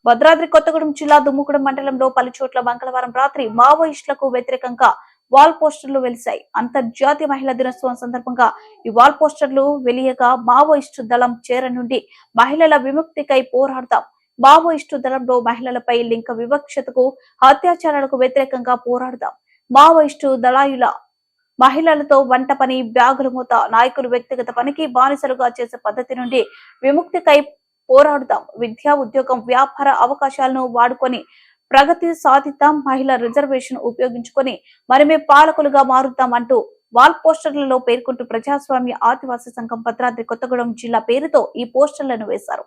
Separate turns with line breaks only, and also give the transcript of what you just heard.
భద్రాద్రి కొత్తగూడెం జిల్లా దుమ్ముగూడెం మండలంలో పలుచోట్ల మంగళవారం రాత్రి మావోయిస్టులకు వ్యతిరేకంగా వాల్ పోస్టర్లు వెలిశాయి. అంతర్జాతీయ మహిళా దినోత్సవం సందర్భంగా ఈ వాల్ పోస్టర్లు వెలియగా మావోయిస్టు దళం చేర నుండి మహిళల విముక్తికై పోరాడతాం, మావోయిస్టు దళంలో మహిళలపై లింగ వివక్షతకు అత్యాచారాలకు వ్యతిరేకంగా పోరాడదాం, మావోయిస్టు దళాయుల మహిళలతో వంట పని, బ్యాగుల మూత, నాయకులు వ్యక్తిగత పనికి బానిసలుగా చేసే పద్ధతి నుండి విముక్తికై పోరాడుదాం, విద్యా ఉద్యోగం వ్యాపార అవకాశాలను వాడుకొని ప్రగతి సాధిద్దాం, మహిళా రిజర్వేషన్ ఉపయోగించుకొని మనమే పాలకులుగా మారుద్దాం అంటూ వాల్ పోస్టర్లలో పేర్కొంటూ ప్రజాస్వామ్య ఆదివాసీ సంఘం భద్రాద్రి కొత్తగూడెం జిల్లా పేరుతో ఈ పోస్టర్లను వేశారు.